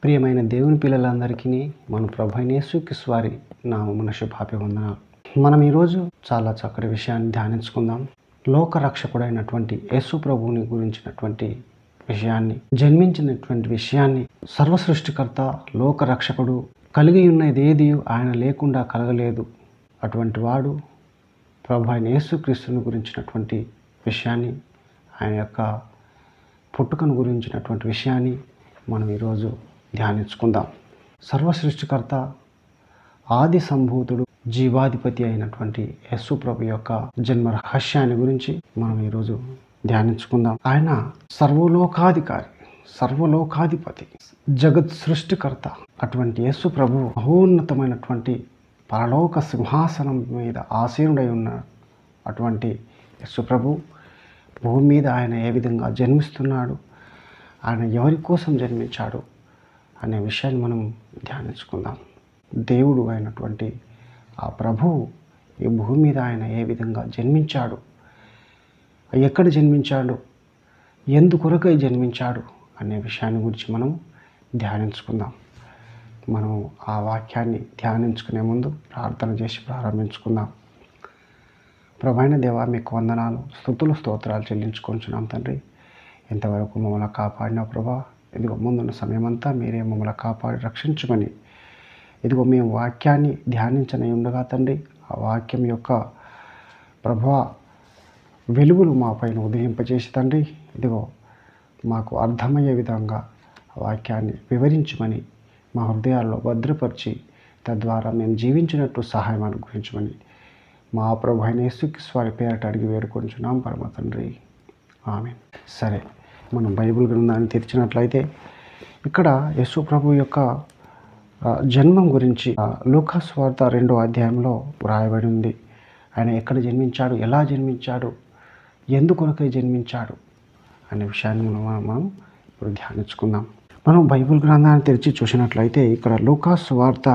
ప్రియమైన దేవుని పిల్లలందరికీ మన ప్రభువైన యేసుక్రీస్తు వారి నామమున శుభాభివందనాలు. మనం ఈరోజు చాలా చక్కటి విషయాన్ని ధ్యానించుకుందాం. లోక రక్షకుడైనటువంటి యేసు ప్రభువుని గురించినటువంటి విషయాన్ని, జన్మించినటువంటి విషయాన్ని, సర్వ సృష్టికర్త, లోక రక్షకుడు, కలిగి ఉన్నది ఏది ఆయన లేకుండా కలగలేదు. అటువంటి వాడు ప్రభువైన యేసుక్రీస్తుని గురించినటువంటి విషయాన్ని, ఆయన యొక్క పుట్టుకను గురించినటువంటి విషయాన్ని మనం ఈరోజు ధ్యానించుకుందాం. సర్వ సృష్టికర్త, ఆది సంభూతుడు, జీవాధిపతి అయినటువంటి యేసు ప్రభు యొక్క జన్మ రహస్యాన్ని గురించి మనం ఈరోజు ధ్యానించుకుందాం. ఆయన సర్వలోకాధికారి, సర్వలోకాధిపతి, జగత్ సృష్టికర్త. అటువంటి యేసు ప్రభు మహోన్నతమైనటువంటి పరలోక సింహాసనం మీద ఆసీనుడై ఉన్న అటువంటి యేసు ప్రభు భూమి మీద ఆయన ఏ విధంగా జన్మిస్తున్నాడు, ఆయన ఎవరి కోసం జన్మించాడు అనే విషయాన్ని మనం ధ్యానించుకుందాం. దేవుడు అయినటువంటి ఆ ప్రభువు ఈ భూమి మీద ఆయన ఏ విధంగా జన్మించాడు, ఎక్కడ జన్మించాడు, ఎందుకొరకై జన్మించాడు అనే విషయాన్ని గురించి మనం ధ్యానించుకుందాం. మనం ఆ వాక్యాన్ని ధ్యానించుకునే ముందు ప్రార్థన చేసి ప్రారంభించుకుందాం. ప్రభువైన దేవా, మీకు వందనాలు, స్తుతులు, స్తోత్రాలు చెల్లించుకొంచున్నాం తండ్రి. ఎంతవరకు మమ్మల్ని కాపాడిన ప్రభా, ఇదిగో ముందున్న సమయమంతా మీరే మమ్మల్ని కాపాడి రక్షించమని, ఇదిగో మేము వాక్యాన్ని ధ్యానించని ఉండగా తండ్రి, ఆ వాక్యం యొక్క ప్రభా వెలుగులు మా పైన ఉదయింపజేసి తండ్రి, ఇదిగో మాకు అర్థమయ్యే విధంగా వాక్యాన్ని వివరించమని, మా హృదయాల్లో భద్రపరిచి తద్వారా మేము జీవించినట్టు సహాయం అనుగ్రహించమని మా ప్రభు అయిన యేసుక్రీస్తు వారి పేరట అడిగి వేడుకొంచున్నాం పరమ తండ్రి, ఆమేన్. సరే, మనం బైబిల్ గ్రంథాన్ని తెరిచినట్లయితే ఇక్కడ యేసు ప్రభు యొక్క జన్మం గురించి లూకా సువార్త 2వ అధ్యాయంలో వ్రాయబడి ఉంది. ఆయన ఎక్కడ జన్మించాడు, ఎలా జన్మించాడు, ఎందుకొరకై జన్మించాడు అనే విషయాన్ని మనం ఇప్పుడు ధ్యానించుకుందాం. మనం బైబిల్ గ్రంథాన్ని తెరిచి చూసినట్లయితే ఇక్కడ లూకా సువార్త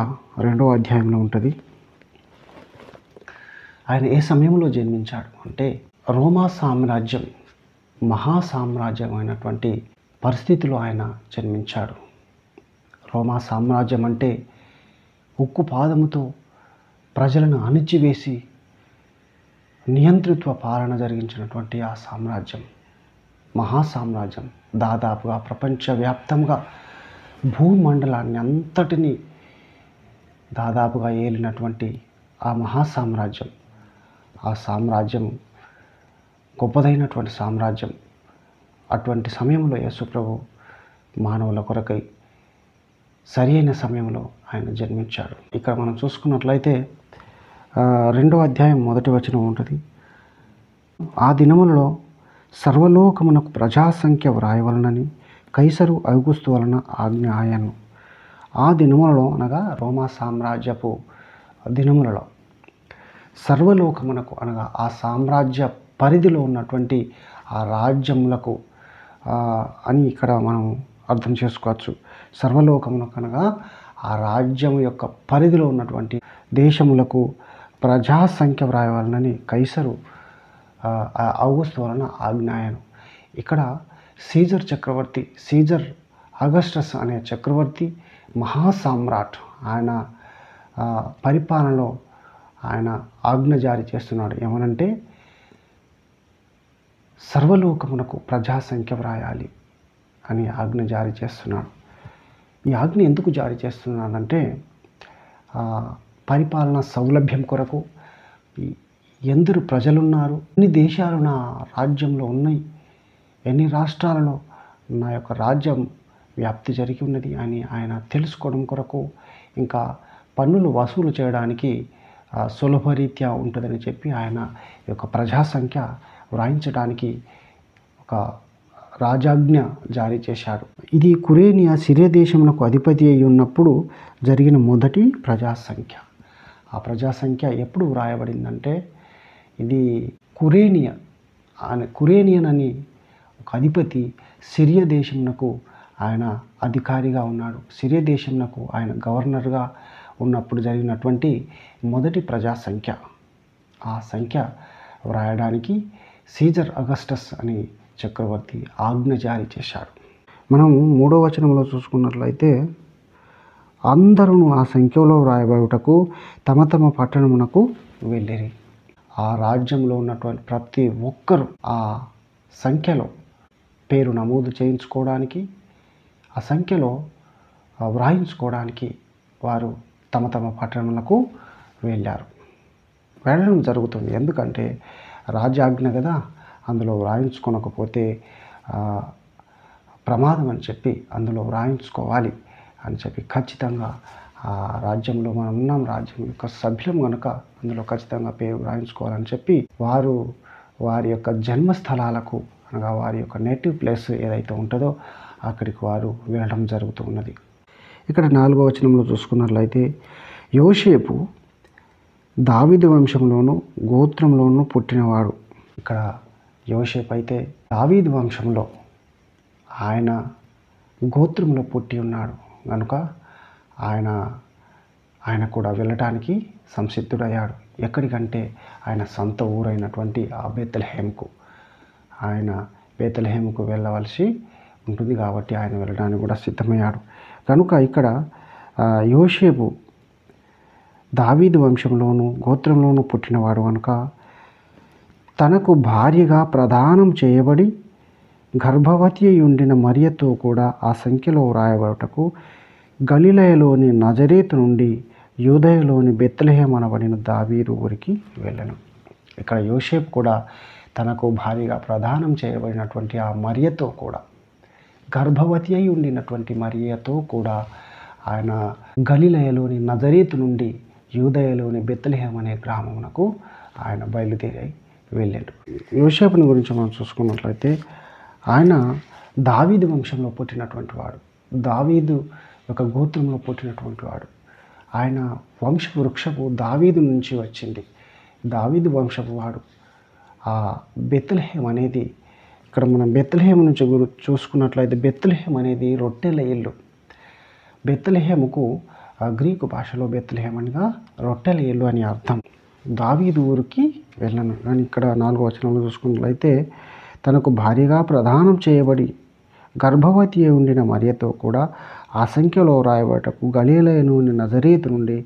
2వ అధ్యాయంలో ఉంటుంది. ఆయన ఏ సమయంలో జన్మించాడు అంటే రోమా సామ్రాజ్యం, మహాసామ్రాజ్యమైనటువంటి పరిస్థితిలో ఆయన జన్మించాడు. రోమా సామ్రాజ్యం అంటే ఉక్కు పాదముతో ప్రజలను అణిచివేసి నియంతృత్వ పాలన జరిగించినటువంటి ఆ సామ్రాజ్యం, మహాసామ్రాజ్యం, దాదాపుగా ప్రపంచవ్యాప్తంగా భూమండలాన్ని అంతటినీ దాదాపుగా ఏలినటువంటి ఆ మహాసామ్రాజ్యం, ఆ సామ్రాజ్యం గొప్పదైనటువంటి సామ్రాజ్యం. అటువంటి సమయంలో యేసు ప్రభు మానవుల కొరకై సరి అయిన సమయంలో ఆయన జన్మించాడు. ఇక్కడ మనం చూసుకున్నట్లయితే 2వ అధ్యాయం 1వ వచనం ఉంటుంది. ఆ దినములలో సర్వలోకమునకు ప్రజాసంఖ్య వ్రాయవలనని కైసరు ఔగుస్తు వలన ఆజ్ఞ ఆయను. ఆ దినములలో అనగా రోమా సామ్రాజ్యపు దినములలో సర్వలోకమునకు అనగా ఆ సామ్రాజ్య పరిధిలో ఉన్నటువంటి ఆ రాజ్యములకు అని ఇక్కడ మనం అర్థం చేసుకోవచ్చు. సర్వలోకమునకు అనగా ఆ రాజ్యం యొక్క పరిధిలో ఉన్నటువంటి దేశములకు ప్రజాసంఖ్య వ్రాయవాలనని కైసరు ఔగుస్తు వలన ఆజ్ఞాయను. ఇక్కడ సీజర్ చక్రవర్తి, సీజర్ అగస్టస్ అనే చక్రవర్తి మహాసామ్రాట్, ఆయన పరిపాలనలో ఆయన ఆజ్ఞ జారీ చేస్తున్నాడు. ఏమనంటే సర్వలోకమునకు ప్రజాసంఖ్య వ్రాయాలి అని ఆజ్ఞ జారీ చేస్తున్నాడు. ఈ ఆజ్ఞ ఎందుకు జారీ చేస్తున్నాడంటే పరిపాలన సౌలభ్యం కొరకు. ఎందరు ప్రజలున్నారు, ఎన్ని దేశాలు నా రాజ్యంలో ఉన్నాయి, ఎన్ని రాష్ట్రాలలో నా యొక్క రాజ్యం వ్యాప్తి జరిగి ఉన్నది అని ఆయన తెలుసుకోవడం కొరకు, ఇంకా పన్నులు వసూలు చేయడానికి సులభరీత్యా ఉంటుందని చెప్పి ఆయన యొక్క ప్రజాసంఖ్య వ్రాయించడానికి ఒక రాజాజ్ఞ జారీ చేశాడు. ఇది కురేనియా సిరియా దేశమునకు అధిపతి అయి ఉన్నప్పుడు జరిగిన మొదటి ప్రజాసంఖ్య. ఆ ప్రజాసంఖ్య ఎప్పుడు వ్రాయబడిందంటే ఇది కురేనియన్ అని ఒక అధిపతి సిరియా దేశమునకు ఆయన అధికారిగా ఉన్నాడు. సిరియా దేశమునకు ఆయన గవర్నర్గా ఉన్నప్పుడు జరిగినటువంటి మొదటి ప్రజాసంఖ్య. ఆ సంఖ్య వ్రాయడానికి సీజర్ అగస్టస్ అని చక్రవర్తి ఆజ్ఞ జారీ చేశాడు. మనం 3వ వచనంలో చూసుకున్నట్లయితే అందరూ ఆ సంఖ్యలో వ్రాయబడుటకు తమ తమ పట్టణమునకు వెళ్ళిరి. ఆ రాజ్యంలో ఉన్నటువంటి ప్రతి ఒక్కరు ఆ సంఖ్యలో పేరు నమోదు చేయించుకోవడానికి, ఆ సంఖ్యలో వ్రాయించుకోవడానికి వారు తమ తమ పట్టణములకు వెళ్ళడం జరుగుతుంది. ఎందుకంటే రాజ్యాజ్ఞ కదా, అందులో వ్రాయించుకోనకపోతే ప్రమాదం అని చెప్పి అందులో వ్రాయించుకోవాలి అని చెప్పి ఖచ్చితంగా ఆ రాజ్యంలో మనం ఉన్నాం, రాజ్యం యొక్క సభ్యులం కనుక అందులో ఖచ్చితంగా పేరు వ్రాయించుకోవాలని చెప్పి వారు వారి యొక్క జన్మస్థలాలకు అనగా వారి యొక్క నేటివ్ ప్లేస్ ఏదైతే ఉంటుందో అక్కడికి వారు వెళ్ళడం జరుగుతూ ఉన్నది. ఇక్కడ 4వ వచనంలో చూసుకున్నట్లయితే యోసేపు దావీదు వంశంలోను గోత్రంలోను పుట్టినవాడు. ఇక్కడ యోసేపు అయితే దావీదు వంశంలో ఆయన గోత్రంలో పుట్టి ఉన్నాడు కనుక ఆయన కూడా వెళ్ళటానికి సంసిద్ధుడయ్యాడు. ఎక్కడికంటే ఆయన సొంత ఊరైనటువంటి ఆ బేత్లెహేముకు, ఆయన బేత్లెహేముకు వెళ్ళవలసి ఉంటుంది కాబట్టి ఆయన వెళ్ళడానికి కూడా సిద్ధమయ్యాడు. కనుక ఇక్కడ యోసేపు దావీదు వంశంలోను గోత్రంలోను పుట్టినవాడు కనుక తనకు భార్యగా ప్రదానం చేయబడి గర్భవతి అయి ఉండిన మరియతో కూడా ఆ సంఖ్యలో వ్రాయబడుటకు గలిలయలోని నజరేతు నుండి యూదయలోని బెత్లెహేము అనబడిన దావీదు ఊరికి వెళ్ళెను. ఇక్కడ యోసేపు కూడా తనకు భార్యగా ప్రదానం చేయబడినటువంటి ఆ మరియతో కూడా, గర్భవతి అయి ఉండినటువంటి మరియతో కూడా ఆయన గలిలయలోని నజరేతు నుండి యూదయలోని బెత్లెహేము అనే గ్రామమునకు ఆయన బయలుదేరి వెళ్ళాడు. యోసేపుని గురించి మనం చూసుకున్నట్లయితే ఆయన దావీదు వంశంలో పుట్టినటువంటి వాడు, దావీదు యొక్క గోత్రంలో పుట్టినటువంటి వాడు. ఆయన వృక్షపు దావీదు నుంచి వచ్చింది, దావీదు వంశపు వాడు. ఆ బెత్లెహేము అనేది ఇక్కడ మనం బెత్లెహేము నుంచి చూసుకున్నట్లయితే బెత్లెహేము అనేది రొట్టెల ఇల్లు. బెత్లెహేముకు గ్రీకు భాషలో బెత్లెహేము అనగా రొట్టెల ఇల్లు అని అర్థం. దావీదు ఊరికి వెళ్ళను కానీ ఇక్కడ 4వ వచనంలో చూసుకున్నట్లయితే తనకు భార్యగా ప్రదానం చేయబడి గర్భవతి అయి ఉండిన మరియతో కూడా ఆ సంఖ్యలో వ్రాయబడటకు గలిలయలోని నజరేతు నుండి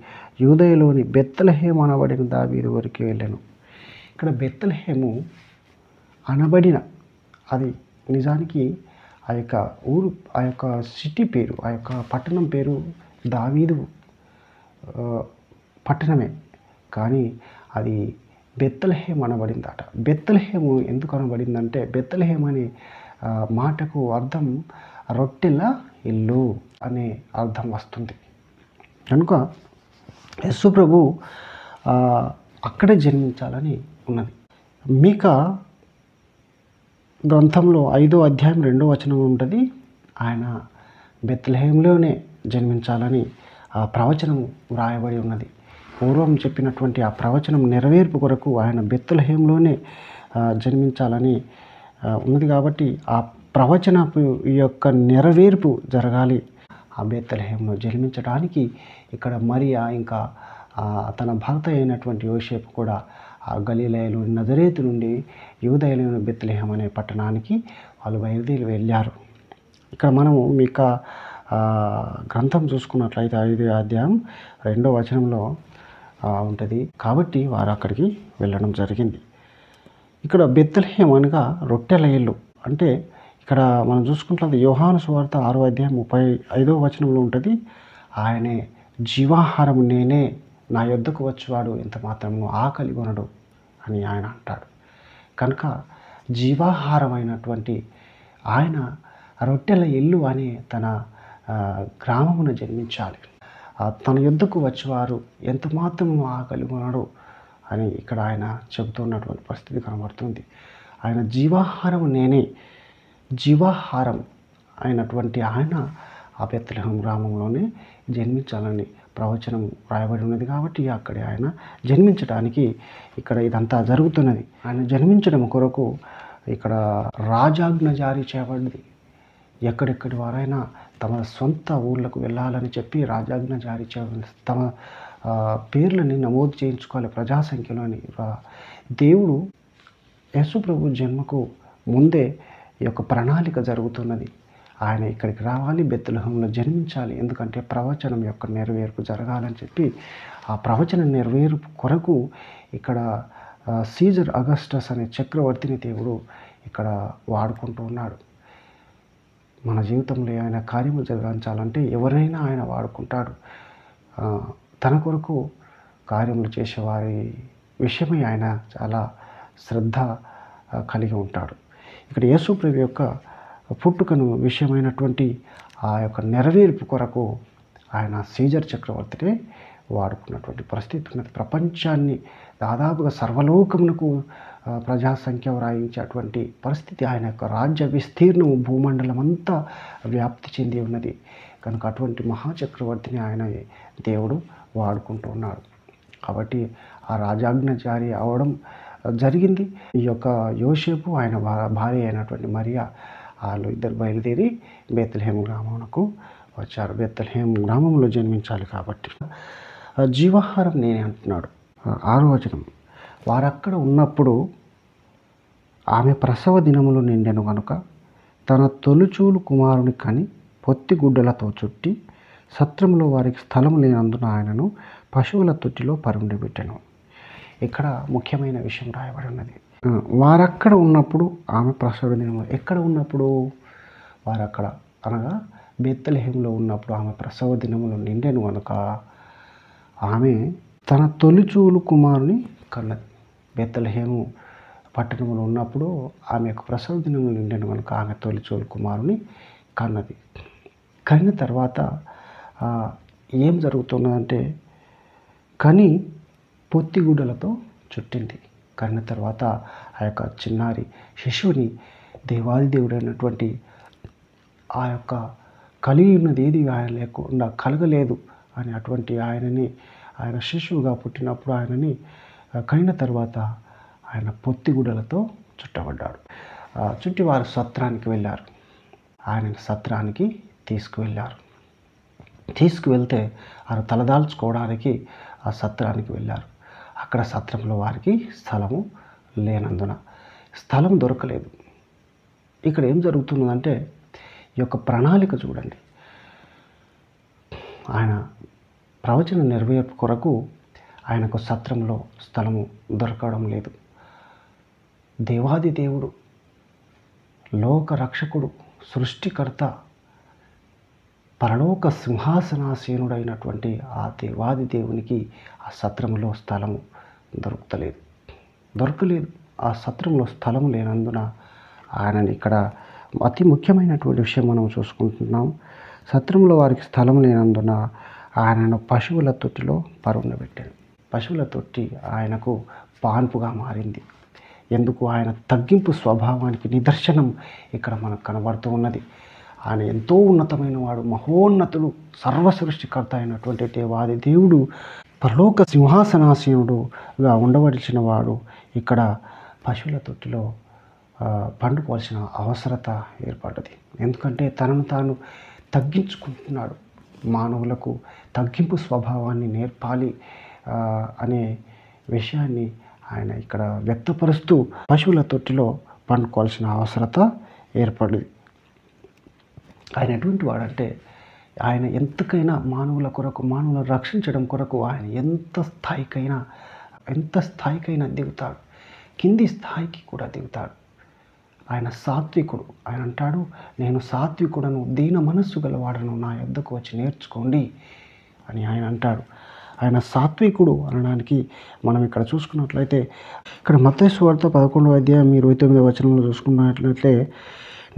యూదయలోని బెత్లెహేము అనబడిన దావీదు ఊరికి వెళ్ళాను. ఇక్కడ బెత్లెహేము అనబడిన, అది నిజానికి ఆ యొక్క ఊరు, ఆ యొక్క సిటీ పేరు, ఆ యొక్క పట్టణం పేరు దావీదు పట్టణమే, కానీ అది బెత్లెహేము అనబడిందట. బెత్లెహేము ఎందుకు అనబడిందంటే బెత్లెహేము అనే మాటకు అర్థం రొట్టెల ఇల్లు అనే అర్థం వస్తుంది. కనుక యేసు ప్రభు అక్కడే జన్మించాలని ఉన్నది. మీకా గ్రంథంలో 5వ అధ్యాయం 2వ వచనం ఉంటుంది. ఆయన బెత్లెహేములోనే జన్మించాలని ఆ ప్రవచనం వ్రాయబడి ఉన్నది. పూర్వం చెప్పినటువంటి ఆ ప్రవచనం నెరవేర్పు కొరకు ఆయన బెత్లెహేములోనే జన్మించాలని ఉన్నది. కాబట్టి ఆ ప్రవచనపు యొక్క నెరవేర్పు జరగాలి. ఆ బెత్లెహేములో జన్మించడానికి ఇక్కడ మరియా ఇంకా తన భర్త అయినటువంటి యోసేపు కూడా ఆ గలిలయలోని నజరేతు నుండి యూదయలోని బెత్లెహేము అనే పట్టణానికి వాళ్ళు బయలుదేరి వెళ్ళారు. ఇక్కడ మనము మీకా గ్రంథం చూసుకున్నట్లయితే 5వ అధ్యాయం 2వ వచనంలో ఉంటుంది. కాబట్టి వారు అక్కడికి వెళ్ళడం జరిగింది. ఇక్కడ బెత్లెహేము అనగా రొట్టెల ఇల్లు అంటే ఇక్కడ మనం చూసుకుంటే యోహాను సువార్త 6వ అధ్యాయం 35వ వచనంలో ఉంటుంది. ఆయనే జీవాహారము నేనే, నా యొద్దకు వచ్చేవాడు ఎంత మాత్రము ఆకలి కొనడు అని ఆయన అంటాడు. కనుక జీవాహారమైనటువంటి ఆయన రొట్టెల ఇల్లు అని తన గ్రామమున జన్మించాలి. తన యొద్దకు వచ్చేవారు ఎంత మాత్రము ఆకలి కొనడు అని ఇక్కడ ఆయన చెబుతున్నటువంటి పరిస్థితి కనబడుతుంది. ఆయన జీవాహారం నేనే, జీవాహారం అయినటువంటి ఆయన ఆ బెత్లెహేము గ్రామంలోనే జన్మించాలని ప్రవచనం రాయబడి ఉన్నది. కాబట్టి అక్కడే ఆయన జన్మించడానికి ఇక్కడ ఇదంతా జరుగుతున్నది. ఆయన జన్మించడం కొరకు ఇక్కడ రాజాజ్ఞ జారీ చేయబడింది. ఎక్కడెక్కడి వారైనా తమ సొంత ఊళ్ళకు వెళ్ళాలని చెప్పి రాజాజ్ఞ జారీ చేయబడింది. తమ పేర్లని నమోదు చేయించుకోవాలి ప్రజా సంఖ్యలోని. దేవుడు యేసు ప్రభు జన్మకు ముందే ఈ యొక్క ప్రణాళిక జరుగుతున్నది. ఆ ఆయన ఇక్కడికి రావాలి, బెత్లెహేములో జన్మించాలి, ఎందుకంటే ప్రవచనం యొక్క నెరవేర్పు జరగాలని చెప్పి ఆ ప్రవచన నెరవేర్పు కొరకు ఇక్కడ సీజర్ అగస్టస్ అనే చక్రవర్తిని దేవుడు ఇక్కడ వాడుకుంటూ ఉన్నాడు. మన జీవితంలో ఆయన కార్యములు జరిగించాలంటే ఎవరైనా ఆయన వాడుకుంటాడు. తన కొరకు కార్యములు చేసేవారి విషయమై ఆయన చాలా శ్రద్ధ కలిగి ఉంటాడు. ఇక్కడ యేసుప్రభు యొక్క పుట్టుకను విషయమైనటువంటి ఆ యొక్క నెరవేర్పు కొరకు ఆయన సీజర్ చక్రవర్తిని వాడుకున్నటువంటి పరిస్థితి ఉన్నది. ప్రపంచాన్ని దాదాపుగా సర్వలోకమునకు ప్రజాసంఖ్య వ్రాయించేటువంటి పరిస్థితి, ఆయన యొక్క రాజ్య విస్తీర్ణము భూమండలం అంతా వ్యాప్తి చెంది ఉన్నది. కనుక అటువంటి మహాచక్రవర్తిని ఆయన దేవుడు వాడుకుంటూ ఉన్నాడు. కాబట్టి ఆ రాజాజ్ఞ జారీ అవడం జరిగింది. ఈ యొక్క యోసేపు ఆయన భార్య అయినటువంటి మరియా వాళ్ళు ఇద్దరు బయలుదేరి బెత్లెహేము గ్రామమునకు వచ్చారు. బెత్లెహేము గ్రామంలో జన్మించాలి కాబట్టి జీవాహారం నేనే అంటున్నాడు. 6వ వచనం, వారక్కడ ఉన్నప్పుడు ఆమె ప్రసవ దినములు నిండెను గనుక తన తొలిచూలు కుమారుని కని పొత్తి గుడ్డలతో చుట్టి సత్రంలో వారికి స్థలం లేనందున ఆయనను పశువుల తొట్టిలో పరుండబెట్టెను. ఇక్కడ ముఖ్యమైన విషయం రాయబడి ఉన్నది. వారక్కడ ఉన్నప్పుడు ఆమె ప్రసవ దినములు. ఎక్కడ ఉన్నప్పుడు? వారక్కడ అనగా బెత్లెహేములో ఉన్నప్పుడు ఆమె ప్రసవ దినములు నిండెను కనుక ఆమె తన తొలిచూలు కుమారుని కన్నది. బెత్లెహేము పట్టణంలో ఉన్నప్పుడు ఆమె యొక్క ప్రసవ దినములు నిండెను కనుక ఆమె తొలిచూలు కుమారుని కన్నది. కన్న తర్వాత ఏం జరుగుతున్నదంటే కని పొత్తిగుడ్డలతో చుట్టింది. కన్న తర్వాత ఆ యొక్క చిన్నారి శిశువుని దేవాది దేవుడైనటువంటి ఆ యొక్క కలిగి ఉన్నది ఏది ఆయన లేకుండా కలగలేదు అని అటువంటి ఆయన శిశువుగా పుట్టినప్పుడు ఆయనని కనిన తర్వాత ఆయన పొత్తిగుడ్డలతో చుట్టబడ్డాడు. చుట్టి వారు సత్రానికి వెళ్ళారు. ఆయన సత్రానికి తీసుకువెళ్తే వారు తలదాల్చుకోవడానికి ఆ సత్రానికి వెళ్ళారు. అక్కడ సత్రంలో వారికి స్థలము లేనందున స్థలం దొరకలేదు. ఇక్కడ ఏం జరుగుతున్నదంటే ఈ యొక్క ప్రణాళిక చూడండి. ఆయన ప్రవచన నెరవేర్పు కొరకు ఆయనకు సత్రంలో స్థలము దొరకడం లేదు. దేవాది దేవుడు, లోక రక్షకుడు, సృష్టికర్త, పరలోక సింహాసనాసీనుడైనటువంటి ఆ దేవాది దేవునికి ఆ సత్రంలో స్థలము దొరకలేదు. ఆ సత్రంలో స్థలము లేనందున ఆయనని ఇక్కడ అతి ముఖ్యమైనటువంటి విషయం మనం చూసుకుంటున్నాం. సత్రంలో వారికి స్థలం లేనందున ఆయనను పశువుల తొట్టిలో పరుండబెట్టాడు. పశువుల తొట్టి ఆయనకు పాన్పుగా మారింది. ఎందుకు? ఆయన తగ్గింపు స్వభావానికి నిదర్శనం ఇక్కడ మనకు కనబడుతూ ఉన్నది. ఆయన ఎంతో ఉన్నతమైన వాడు, మహోన్నతుడు, సర్వసృష్టికర్త అయినటువంటి దేవాది దేవుడు, పరలోక సింహాసనాసీనుడుగా ఉండవలసిన వాడు ఇక్కడ పశువుల తొట్టిలో పండుకోవాల్సిన అవసరత ఏర్పడ్డది. ఎందుకంటే తనను తాను తగ్గించుకుంటున్నాడు. మానవులకు తగ్గింపు స్వభావాన్ని నేర్పాలి అనే విషయాన్ని ఆయన ఇక్కడ వ్యక్తపరుస్తూ పశువుల తొట్టిలో పండుకోవాల్సిన అవసరత ఏర్పడింది. ఆయన ఎటువంటి వాడంటే ఆయన ఎంతకైనా మానవుల కొరకు, మానవులను రక్షించడం కొరకు ఆయన ఎంత స్థాయికైనా దిగుతాడు. కింది స్థాయికి కూడా దిగుతాడు. ఆయన సాత్వికుడు. ఆయన అంటాడు, నేను సాత్వికుడను, దీన మనస్సు గలవాడను, నా యొద్దకు వచ్చి నేర్చుకోండి అని ఆయన అంటాడు. ఆయన సాత్వికుడు అనడానికి మనం ఇక్కడ చూసుకున్నట్లయితే ఇక్కడ మత్తయి సువార్త 11వ అధ్యాయం 29వ వచనంలో చూసుకున్నట్లయితే,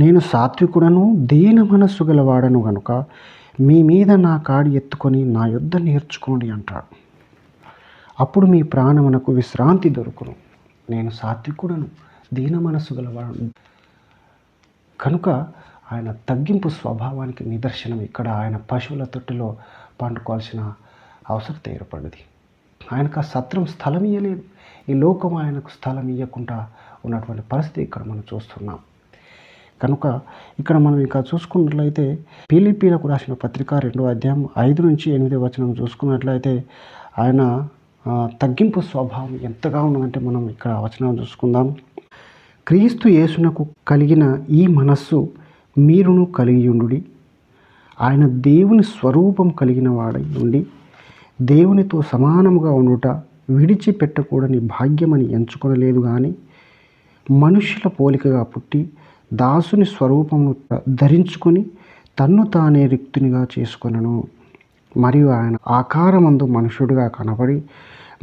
నేను సాత్వికుడను, దీన మనస్సు గలవాడను గనుక మీ మీద నా కాడి ఎత్తుకొని నా యొద్ద నేర్చుకోండి అంటాడు. అప్పుడు మీ ప్రాణమునకు విశ్రాంతి దొరుకును. నేను సాత్వికుడను, దీన మనస్సు గలవాడు కనుక ఆయన తగ్గింపు స్వభావానికి నిదర్శనం ఇక్కడ ఆయన పశువుల తొట్టిలో పండుకోవాల్సిన అవసరత ఏర్పడింది. ఆయనకు ఆ సత్రం స్థలం ఇవ్వలేదు. ఈ లోకం ఆయనకు స్థలం ఇవ్వకుండా ఉన్నటువంటి పరిస్థితి ఇక్కడ మనం చూస్తున్నాం. కనుక ఇక్కడ మనం ఇంకా చూసుకున్నట్లయితే ఫిలిప్పీలకు రాసిన పత్రిక 2వ అధ్యాయం 5 నుంచి 8వ వచనం చూసుకున్నట్లయితే ఆయన తగ్గింపు స్వభావం ఎంతగా ఉన్నదంటే మనం ఇక్కడ వచనం చూసుకుందాం. క్రీస్తు యేసునకు కలిగిన ఈ మనస్సు మీరును కలిగియుండుడి. ఆయన దేవుని స్వరూపం కలిగిన వాడై ఉండి దేవునితో సమానముగా ఉండుట విడిచిపెట్టకూడని భాగ్యమని ఎంచుకొనలేదు కానీ మనుష్యుల పోలికగా పుట్టి దాసుని స్వరూపమును ధరించుకొని తన్ను తానే రిక్తునిగా చేసుకొనెను. మరియు ఆయన ఆకారమందు మనుష్యుడిగా కనబడి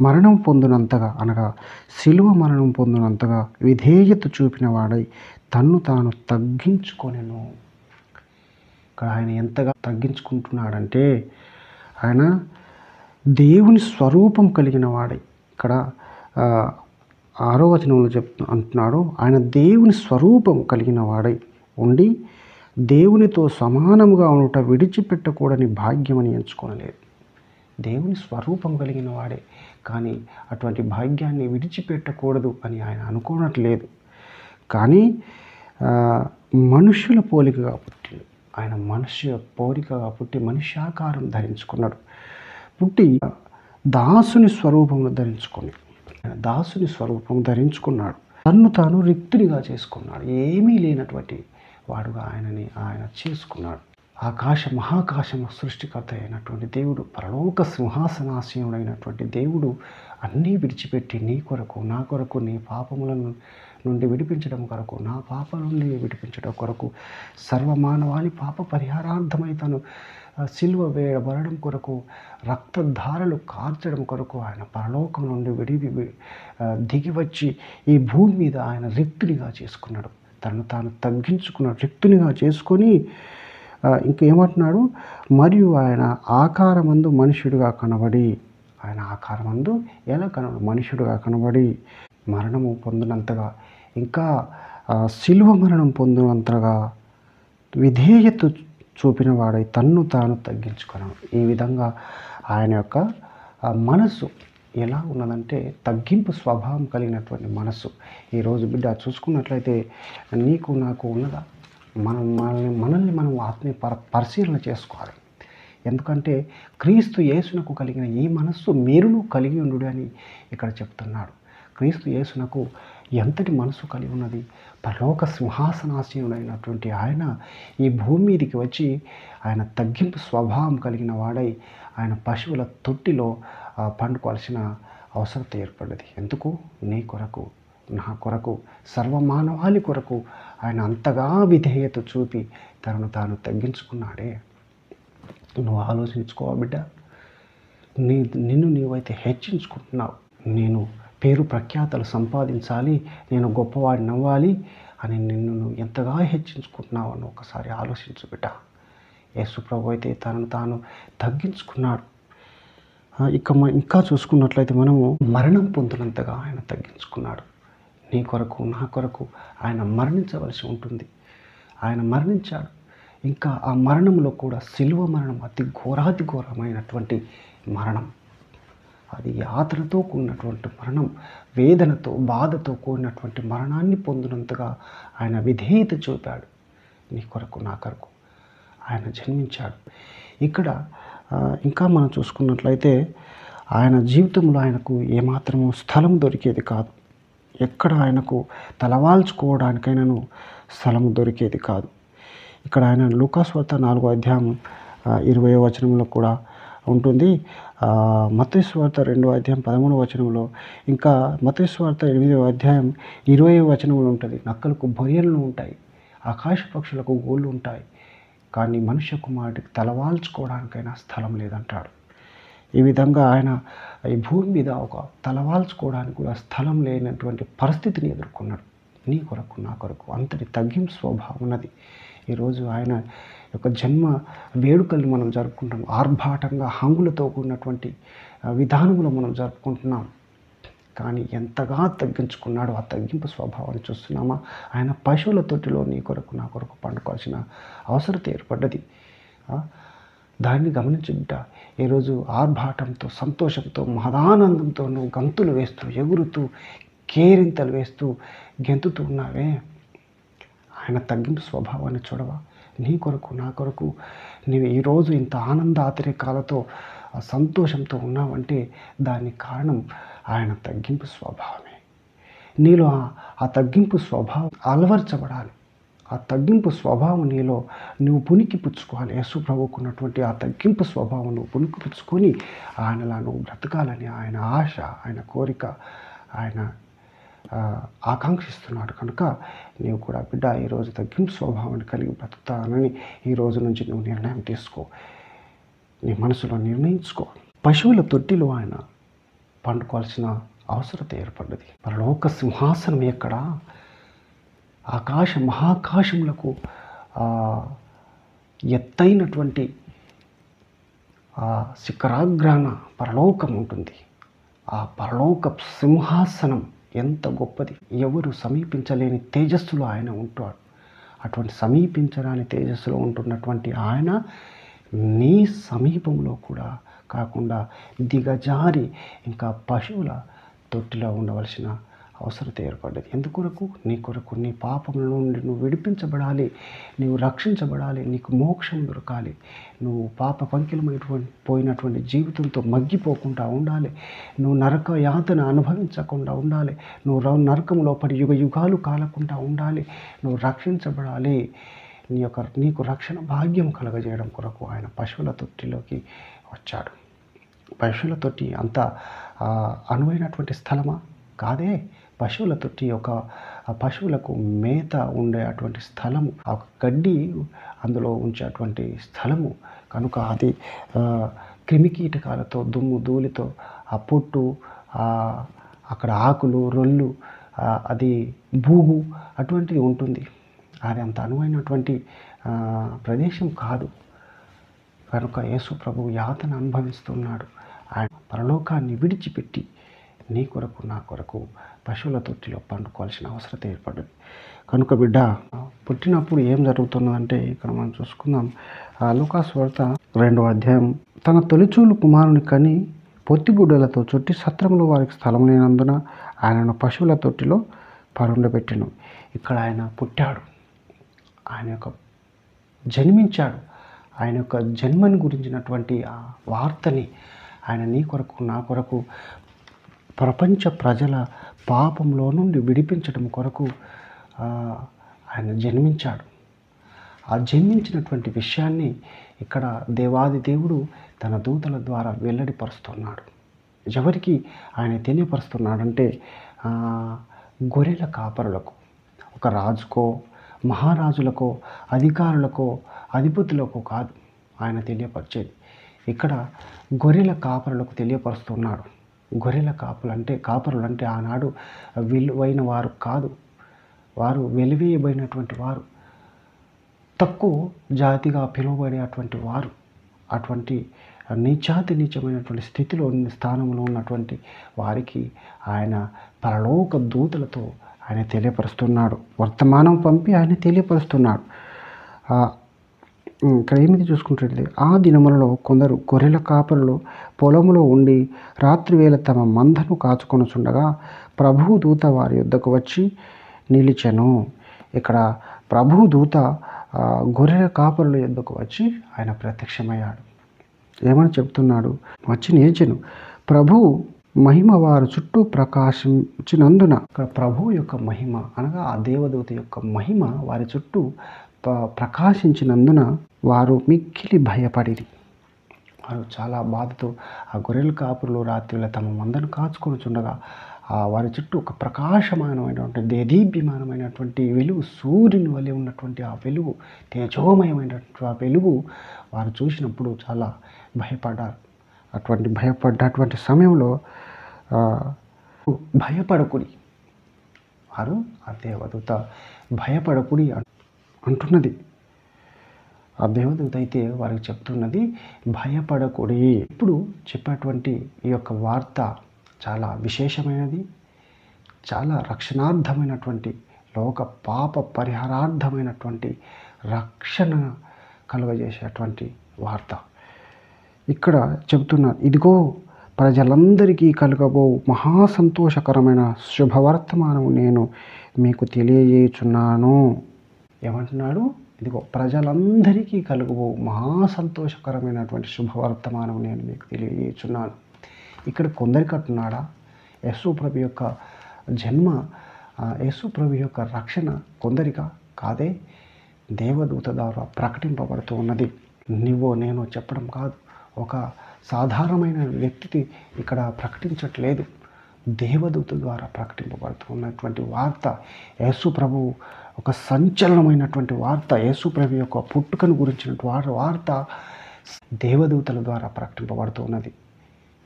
మరణం పొందినంతగా అనగా శిలువ మరణం పొందినంతగా విధేయత చూపిన వాడై తన్ను తాను తగ్గించుకొనెను. ఇక్కడ ఆయన ఎంతగా తగ్గించుకుంటున్నాడంటే ఆయన దేవుని స్వరూపం కలిగిన వాడై, ఇక్కడ 6వ వచనంలో అంటున్నాడు, ఆయన దేవుని స్వరూపం కలిగిన వాడై ఉండి దేవునితో సమానముగా ఉండుట విడిచిపెట్టకూడని భాగ్యమని ఎంచుకోనలేదు. దేవుని స్వరూపం కలిగిన వాడే, కానీ అటువంటి భాగ్యాన్ని విడిచిపెట్టకూడదు అని ఆయన అనుకోనట్లేదు. కానీ మనుష్యుల పోలికగా పుట్టి, ఆయన మనుష్య పోలికగా పుట్టి మనుష్యాకారం ధరించుకున్నాడు. పుట్టి దాసుని స్వరూపమును ధరించుకొని దాసుని స్వరూపం ధరించుకున్నాడు. తన్ను తాను రిక్తునిగా చేసుకున్నాడు. ఏమీ లేనటువంటి వాడుగా ఆయన చేసుకున్నాడు. మహాకాశము సృష్టికర్త అయినటువంటి దేవుడు, పరలోక సింహాసనాసీనుడైనటువంటి దేవుడు అన్నీ విడిచిపెట్టి నీ కొరకు, నా కొరకు, నీ పాపముల నుండి విడిపించడం కొరకు, నా పాపల నుండి విడిపించడం కొరకు, సర్వమానవాళి పాప పరిహారార్థమై తను సిలువ వేయబడడం కొరకు, రక్తధారలు కార్చడం కొరకు ఆయన పరలోకం నుండి దిగి వచ్చి ఈ భూమి మీద ఆయన రిక్తునిగా చేసుకున్నాడు. తను తాను తగ్గించుకున్నాడు, రిక్తునిగా చేసుకొని ఇంకేమంటున్నాడు, మరియు ఆయన ఆకారమందు మనుష్యుడిగా కనబడి, ఆయన ఆకారమందు ఎలా మనుష్యుడిగా కనబడి మరణము పొందినంతగా, ఇంకా శిలువ మరణం పొందినంతగా విధేయత చూపిన వాడై తన్ను తాను తగ్గించుకున్నాడు. ఈ విధంగా ఆయన యొక్క మనసు ఎలా ఉన్నదంటే తగ్గింపు స్వభావం కలిగినటువంటి మనసు. ఈరోజు బిడ్డ చూసుకున్నట్లయితే నీకు నాకు ఉన్నదా? మనల్ని మనం ఆత్మీయ పరిశీలన చేసుకోవాలి. ఎందుకంటే క్రీస్తు యేసునకు కలిగిన ఈ మనస్సు మీరును కలిగి ఉండు అని ఇక్కడ చెప్తున్నాడు. క్రీస్తు యేసునకు ఎంతటి మనసు కలిగి ఉన్నది? పరలోక సింహాసనాసీనుడైనటువంటి ఆయన ఈ భూమి మీదకి వచ్చి ఆయన తగ్గింపు స్వభావం కలిగిన వాడై ఆయన పశువుల తొట్టిలో పండుకోవాల్సిన అవసరం ఏర్పడ్డది. ఎందుకు? నీ కొరకు, నా కొరకు, సర్వమానవాళి కొరకు ఆయన అంతగా విధేయత చూపి తనను తాను తగ్గించుకున్నాడే. నువ్వు ఆలోచించుకోవా బిడ్డ? నిన్ను నీవైతే హెచ్చించుకుంటున్నావు. నేను పేరు ప్రఖ్యాతలు సంపాదించాలి, నేను గొప్పవాడిని అవ్వాలి అని నిన్ను నువ్వు ఎంతగా హెచ్చించుకుంటున్నావు అని ఒకసారి ఆలోచించు బిడ్డ. యేసు ప్రభు అయితే తనను తాను తగ్గించుకున్నాడు. ఇంకా చూసుకున్నట్లయితే మనము మరణం పొందినంతగా ఆయన తగ్గించుకున్నాడు. నీ కొరకు, నా కొరకు ఆయన మరణించవలసి ఉంటుంది. ఆయన మరణించాడు. ఇంకా ఆ మరణంలో కూడా శిలువ మరణం అతి ఘోరమైనటువంటి మరణం. అది యాతనతో కూడినటువంటి మరణం, వేదనతో, బాధతో కూడినటువంటి మరణాన్ని పొందినంతగా ఆయన విధేయత చూపాడు. నీ కొరకు, నా కొరకు ఆయన జన్మించాడు. ఇక్కడ ఇంకా మనం చూసుకున్నట్లయితే ఆయన జీవితంలో ఆయనకు ఏమాత్రము స్థలం దొరికేది కాదు. ఎక్కడ ఆయనకు తలవాల్చుకోవడానికైనాను స్థలం దొరికేది కాదు. ఇక్కడ ఆయన లూకాసు వార్త 4వ అధ్యాయం 20వ వచనంలో కూడా ఉంటుంది. మత్తయి సువార్త 2వ అధ్యాయం 13వ వచనంలో, ఇంకా మత్తయి సువార్త 8వ అధ్యాయం 20వ వచనంలో ఉంటుంది. నక్కలకు బొరియలు ఉంటాయి, ఆకాశ పక్షులకు గూళ్ళు ఉంటాయి, కానీ మనుష్య కుమారుడికి తలవాల్చుకోవడానికైనా స్థలం లేదంటాడు. ఈ విధంగా ఆయన ఈ భూమి మీద ఒక తలవాల్చుకోవడానికి కూడా స్థలం లేనటువంటి పరిస్థితిని ఎదుర్కొన్నాడు. నీ కొరకు, నా కొరకు అంతటి తగ్గింపు స్వభావం ఉన్నది. ఈరోజు ఆయన యొక్క జన్మ వేడుకల్ని మనం జరుపుకుంటాం. ఆర్భాటంగా హంగులతో కూడినటువంటి విధానంలో మనం జరుపుకుంటున్నాం. కానీ ఎంతగా తగ్గించుకున్నాడో ఆ తగ్గింపు స్వభావాన్ని చూస్తున్నామా? ఆయన పశువుల తొట్టిలో నీ కొరకు, నా కొరకు పండుకోవాల్సిన అవసరం ఏర్పడ్డది. దాన్ని గమనించి బిడ్డ, ఈరోజు ఆర్భాటంతో, సంతోషంతో, మహదానందంతో నువ్వు గంతులు వేస్తూ, ఎగురుతూ, కేరింతలు వేస్తూ, గెంతుతూ ఉన్నావే. ఆయన తగ్గింపు స్వభావాన్ని చూడవా? నీ కొరకు, నా కొరకు నీవు ఈరోజు ఇంత ఆనంద అతిరేకాలతో సంతోషంతో ఉన్నావంటే దానికి కారణం ఆయన తగ్గింపు స్వభావమే. నీలో ఆ తగ్గింపు స్వభావం ఆ తగ్గింపు స్వభావం నీలో నువ్వు పునికి పుచ్చుకోవాలి. యేసు ప్రభువుకు ఉన్నటువంటి ఆ తగ్గింపు స్వభావం నువ్వు పునికి పుచ్చుకొని ఆయనలా నువ్వు బ్రతకాలని ఆయన ఆశ, ఆయన కోరిక, ఆయన ఆకాంక్షిస్తున్నాడు. కనుక నీవు కూడా బిడ్డ ఈరోజు తగ్గింపు స్వభావాన్ని కలిగి బ్రతుకుతానని ఈ రోజు నుంచి నువ్వు నిర్ణయం తీసుకో. నీ మనసులో నిర్ణయించుకో. పశువుల తొట్టిలో ఆయన పండుకోవాల్సిన అవసరత ఏర్పడ్డది. పరలోక సింహాసనం ఎక్కడ? మహాకాశములకు ఎత్తైనటువంటి శిఖరాగ్రాన పరలోకం ఉంటుంది. ఆ పరలోక సింహాసనం ఎంత గొప్పది! ఎవరు సమీపించలేని తేజస్సులో ఆయన ఉంటాడు. అటువంటి సమీపించరాని తేజస్సులో ఉంటున్నటువంటి ఆయన నీ సమీపంలో కూడా కాకుండా దిగజారి ఇంకా పశువుల తొట్టిలో ఉండవలసిన అవసరత ఏర్పడ్డది. ఎందుకొరకు? నీ కొరకు, నీ పాపముల నుండి నువ్వు విడిపించబడాలి, నీవు రక్షించబడాలి, నీకు మోక్షం దొరకాలి, నువ్వు పాప పోయినటువంటి జీవితంతో మగ్గిపోకుండా ఉండాలి, నువ్వు నరక యాతన అనుభవించకుండా ఉండాలి, నువ్వు నరకంలో పడి యుగాలు కాలకుండా ఉండాలి, నువ్వు రక్షించబడాలి. నీకు రక్షణ భాగ్యం కలగజేయడం కొరకు ఆయన పశువుల తొట్టిలోకి వచ్చాడు. పశువుల తొట్టి అంత అనువైనటువంటి స్థలమా? కాదే. పశువుల తొట్టి పశువులకు మేత ఉండే అటువంటి స్థలము, ఆ గడ్డి అందులో ఉంచేటువంటి స్థలము. కనుక అది క్రిమికీటకాలతో, దుమ్ము ధూళితో, ఆ పొట్టు, అక్కడ ఆకులు, రొల్లు, అది భూగు అటువంటిది ఉంటుంది. అది అంత అనువైనటువంటి ప్రదేశం కాదు. కనుక యేసు ప్రభువు యాతన అనుభవిస్తున్నాడు. ఆయన పరలోకాన్ని విడిచిపెట్టి నీ కొరకు, నా కొరకు పశువుల తొట్టిలో పండుకోవాల్సిన అవసరత ఏర్పడింది. కనుక బిడ్డ, పుట్టినప్పుడు ఏం జరుగుతున్నదంటే ఇక్కడ మనం చూసుకుందాం. లూకాసు వార్త 2వ అధ్యాయం. తన తొలిచూలు కుమారుని కని పొత్తిగుడ్డలతో చుట్టి సత్రంలో వారికి స్థలం లేనందున ఆయనను పశువుల తొట్టిలో పరుండబెట్టెను. ఇక్కడ ఆయన పుట్టాడు, ఆయన జన్మించాడు. ఆయన యొక్క జన్మని గురించినటువంటి ఆ వార్తని ఆయన నీ కొరకు, నా కొరకు, ప్రపంచ ప్రజల పాపంలో నుండి విడిపించడం కొరకు ఆయన జన్మించాడు. ఆ జన్మించినటువంటి విషయాన్ని ఇక్కడ దేవాది దేవుడు తన దూతల ద్వారా వెల్లడిపరుస్తున్నాడు. ఎవరికి ఆయన తెలియపరుస్తున్నాడంటే గొర్రెల కాపరులకు, ఒక రాజుకో, మహారాజులకో, అధికారులకో, అధిపతులకు కాదు ఆయన తెలియపరిచేది. ఇక్కడ గొర్రెల కాపరులకు తెలియపరుస్తున్నాడు. గొర్రెల కాపరులు అంటే ఆనాడు విలువైన వారు కాదు, వారు వెలివేయబడినటువంటి వారు, తక్కువ జాతిగా పిలువబడేటువంటి వారు, అటువంటి నీచమైనటువంటి స్థితిలో, స్థానంలో ఉన్నటువంటి వారికి ఆయన పరలోక దూతలతో ఆయన తెలియపరుస్తున్నాడు. వర్తమానం పంపి ఆయన తెలియపరుస్తున్నాడు. ఇక్కడ ఏమిటి చూసుకుంటే, ఆ దినములలో కొందరు గొర్రెల కాపరులు పొలములో ఉండి రాత్రివేళ తమ మందను కాచుకొనుచుండగా ప్రభువు దూత వారి యొద్దకు వచ్చి నిలిచెను. ఇక్కడ ప్రభువు దూత గొర్రెల కాపరుల యొద్దకు వచ్చి ఆయన ప్రత్యక్షమయ్యాడు. ఏమని చెప్తున్నాడు? వచ్చి నిలిచెను. ప్రభువు మహిమ వారు చుట్టూ ప్రకాశించినందున, ఇక్కడ ప్రభువు యొక్క మహిమ అనగా ఆ దేవదూత యొక్క మహిమ వారి చుట్టూ ప్రకాశించినందున వారు మిక్కిలి భయపడిరి. వారు చాలా బాధతో ఆ గొర్రెల కాపురులు రాత్రిలో తమ మందను కాచుకొనుచుండగా వారి చుట్టూ ఒక ప్రకాశమానమైనటువంటి దేదీప్యమానమైనటువంటి వెలుగు, సూర్యుని వలె ఉన్నటువంటి ఆ వెలుగు, తేజోమయమైనటువంటి ఆ వెలుగు వారు చూసినప్పుడు చాలా భయపడ్డారు. భయపడ్డటువంటి సమయంలో భయపడకుడి, వారు ఆ దేవదూత భయపడకుడి అంటున్నది. ఆ దేవదూత అయితే వారికి చెప్తున్నది భయపడకుడి. ఇప్పుడు చెప్పేటువంటి ఈ యొక్క వార్త చాలా విశేషమైనది, చాలా రక్షణార్థమైనటువంటి, లోక పాప పరిహారార్థమైనటువంటి, రక్షణ కలుగజేసేటువంటి వార్త. ఇక్కడ చెబుతున్నారు, ఇదిగో ప్రజలందరికీ కలుగబో మహాసంతోషకరమైన శుభవర్తమానము నేను మీకు తెలియజేయుచున్నాను. ఏమంటున్నాడు? ఇదిగో ప్రజలందరికీ కలుగబో మహాసంతోషకరమైనటువంటి శుభవర్తమానం నేను మీకు తెలియజేయుచున్నాను. ఇక్కడ కొందరికి అంటున్నాడా? యేసు ప్రభు యొక్క జన్మ, యేసు ప్రభు యొక్క రక్షణ కొందరిగా కాదే, దేవదూత ద్వారా ప్రకటింపబడుతూ ఉన్నది. నువ్వో నేనో చెప్పడం కాదు, ఒక సాధారణమైన వ్యక్తికి ఇక్కడ ప్రకటించట్లేదు, దేవదూత ద్వారా ప్రకటింపబడుతూ ఉన్నటువంటి వార్త. యేసు ప్రభువు ఒక సంచలనమైనటువంటి వార్త, యేసు ప్రభు యొక్క పుట్టుకను గురించినటువంటి వార్త దేవదూతల ద్వారా ప్రకటింపబడుతూ ఉన్నది.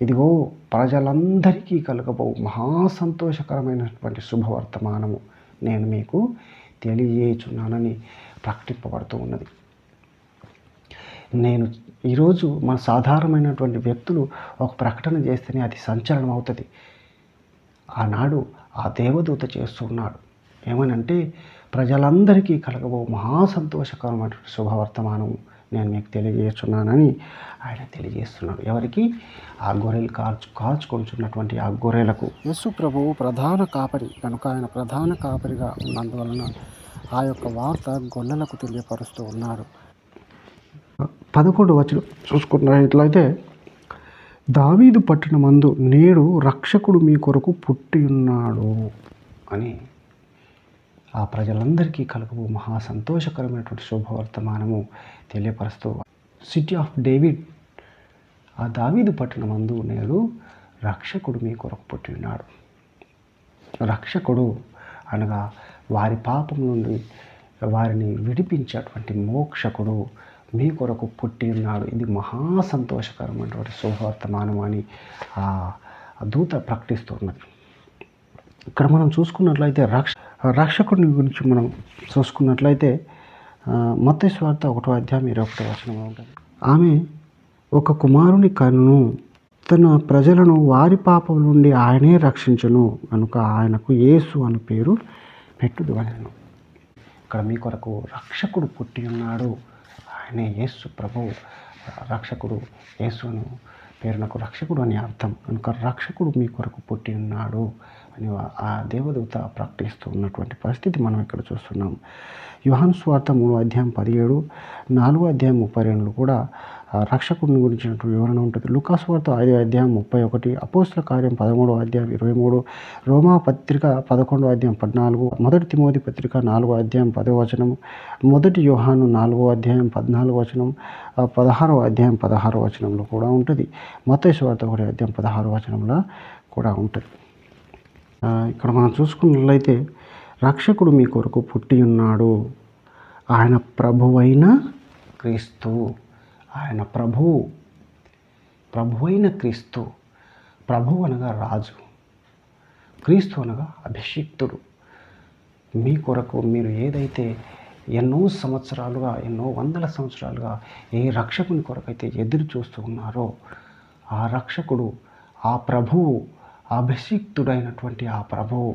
ఇదిగో ప్రజలందరికీ కలగబో మహా సంతోషకరమైనటువంటి శుభవర్తమానము నేను మీకు తెలియజేయుచున్నానని ప్రకటింపబడుతూ ఉన్నది. నేను ఈరోజు మన సాధారణమైనటువంటి వ్యక్తులు ఒక ప్రకటన చేస్తేనే అది సంచలనం అవుతుంది. ఆనాడు ఆ దేవదూత చేస్తున్నాడు. ఏమనంటే, ప్రజలందరికీ కలగబో మహా సంతోషకరమైన శుభవర్తమానము నేను మీకు తెలియజేస్తున్నానని ఆయన తెలియజేస్తున్నాడు. ఎవరికి? ఆ గొర్రెలు కాల్చుకొంచున్నటువంటి ఆ గొర్రెలకు. యేసు ప్రభువు ప్రధాన కాపరి కనుక ఆయన ప్రధాన కాపరిగా ఉన్నందువలన ఆ యొక్క వార్త గొర్రెలకు తెలియపరుస్తూ ఉన్నాడు. 11వ వచనం చూసుకున్నట్లయితే, దావీదు పట్టణమందు నేడు రక్షకుడు మీ కొరకు పుట్టి ఉన్నాడు అని ఆ ప్రజలందరికీ కలుగు మహా సంతోషకరమైనటువంటి శుభవర్తమానము తెలియపరుస్తూ, సిటీ ఆఫ్ డేవిడ్, ఆ దావీదు పట్టణమందు నేడు రక్షకుడు మీ కొరకు పుట్టి ఉన్నాడు. రక్షకుడు అనగా వారి పాపం నుండి వారిని విడిపించేటువంటి మోక్షకుడు మీ కొరకు పుట్టి ఉన్నాడు. ఇది మహా సంతోషకరమైనటువంటి శుభవర్తమానం అని ఆ దూత ప్రకటిస్తున్నది. ఇక్కడ మనం చూసుకున్నట్లయితే రక్షకుడిని గురించి మనం చూసుకున్నట్లయితే మత్తయి సువార్త 1వ అధ్యాయం 21వ వచనంలో ఉంటుంది. ఆమె ఒక కుమారుని కనును, తన ప్రజలను వారి పాపం నుండి ఆయనే రక్షించును కనుక ఆయనకు యేసు అని పేరు పెట్టుదు అనెను. ఇక్కడ మీ కొరకు రక్షకుడు పుట్టి ఉన్నాడు. ఆయనే యేసు ప్రభువు. రక్షకుడు యేసును పేరునకు రక్షకుడు అని అర్థం కనుక రక్షకుడు మీ కొరకు పుట్టి ఉన్నాడు అని ఆ దేవదూత ప్రకటిస్తూ ఉన్నటువంటి పరిస్థితి మనం ఇక్కడ చూస్తున్నాం. యోహాను సువార్త 3వ అధ్యాయం 17, 4వ అధ్యాయం 32 కూడా రక్షకుడిని గురించినటువంటి వివరణ ఉంటుంది. లూకా సువార్త 5వ అధ్యాయం 31, అపోస్తల కార్యం 13వ అధ్యాయం 23, రోమా పత్రిక 11వ అధ్యాయం 14, మొదటి తిమోతి పత్రిక 4వ అధ్యాయం 10వ వచనం, మొదటి యోహాను 4వ అధ్యాయం 14వ వచనం, 16వ అధ్యాయం 16వ వచనంలో కూడా ఉంటుంది. మత్తయి సువార్త 1వ అధ్యాయం 16వ వచనంలో కూడా ఉంటుంది. ఇక్కడ మనం చూసుకున్నట్లయితే రక్షకుడు మీ కొరకు పుట్టి ఉన్నాడు. ఆయన ప్రభువైన క్రీస్తు. ఆయన ప్రభువైన క్రీస్తు. ప్రభు అనగా రాజు, క్రీస్తు అనగా అభిషిక్తుడు. మీ కొరకు మీరు ఏదైతే ఎన్నో సంవత్సరాలుగా, ఎన్నో వందల సంవత్సరాలుగా ఏ రక్షకుని కొరకైతే ఎదురు చూస్తూ ఉన్నారో ఆ రక్షకుడు, ఆ ప్రభువు, అభిషిక్తుడైనటువంటి ఆ ప్రభువు,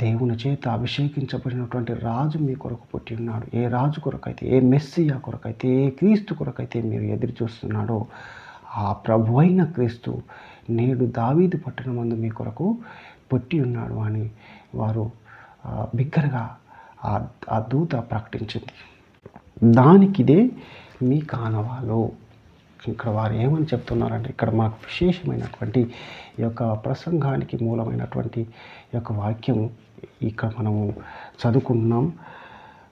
దేవుని చేత అభిషేకించబడినటువంటి రాజు మీ కొరకు పుట్టి ఉన్నాడు. ఏ రాజు కొరకైతే, ఏ మెస్సియా కొరకైతే, ఏ క్రీస్తు కొరకైతే మీరు ఎదురు చూస్తున్నాడో ఆ ప్రభువైన క్రీస్తు నేడు దావీదు పట్టణమందు మీ కొరకు పుట్టి ఉన్నాడు అని వారు బిగ్గరగా ఆ దూత ప్రకటించింది. దానికిదే మీ కానవాలు. ఇక్కడ వారు ఏమని చెప్తున్నారంటే, ఇక్కడ మాకు విశేషమైనటువంటి ఈ యొక్క ప్రసంగానికి మూలమైనటువంటి ఈ యొక్క వాక్యం ఇక్కడ మనము చదువుకుంటున్నాం.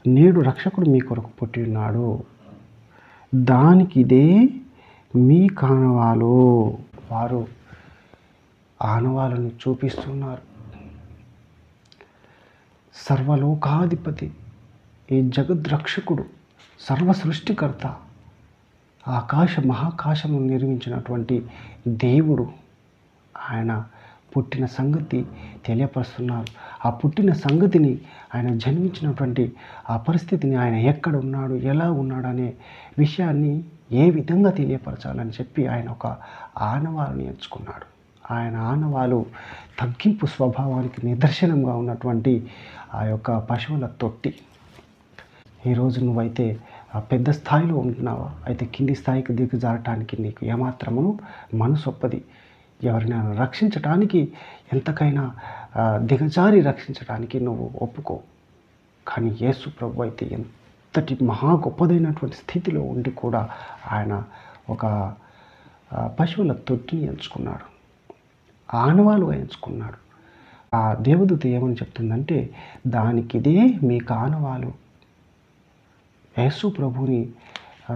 నేడు రక్షకుడు మీ కొరకు పుట్టి ఉన్నాడు, దానికిదే మీ కానవాలు. వారు ఆనవాలను చూపిస్తున్నారు. సర్వలోకాధిపతి, ఈ జగద్రక్షకుడు, సర్వ సృష్టికర్త, మహాకాశము నిర్మించినటువంటి దేవుడు ఆయన పుట్టిన సంగతి తెలియపరుస్తున్నారు. ఆ పుట్టిన సంగతిని, ఆయన జన్మించినటువంటి ఆ పరిస్థితిని, ఆయన ఎక్కడ ఉన్నాడు, ఎలా ఉన్నాడు అనే విషయాన్ని ఏ విధంగా తెలియపరచాలని చెప్పి ఆయన ఒక ఆనవాలుని ఎంచుకున్నాడు. ఆయన ఆనవాలు తగ్గింపు స్వభావానికి నిదర్శనంగా ఉన్నటువంటి ఆ యొక్క పశువుల తొట్టి. ఈరోజు నువ్వైతే పెద్ద స్థాయిలో ఉంటున్నావా, అయితే కింది స్థాయికి దిగజారటానికి నీకు ఏమాత్రము మనసొప్పది. ఎవరినైనా రక్షించటానికి ఎంతకైనా దిగజారి రక్షించడానికి నువ్వు ఒప్పుకో. కానీ యేసు ప్రభు అయితే ఎంతటి మహా గొప్పదైనటువంటి స్థితిలో ఉండి కూడా ఆయన ఒక పశువుల తొట్టిని ఎంచుకున్నాడు, ఆనవాలుగా ఎంచుకున్నాడు. ఆ దేవదూత ఏమని చెప్తుందంటే, దానికిదే మీకు ఆనవాలు. యేసు ప్రభుని ఆ,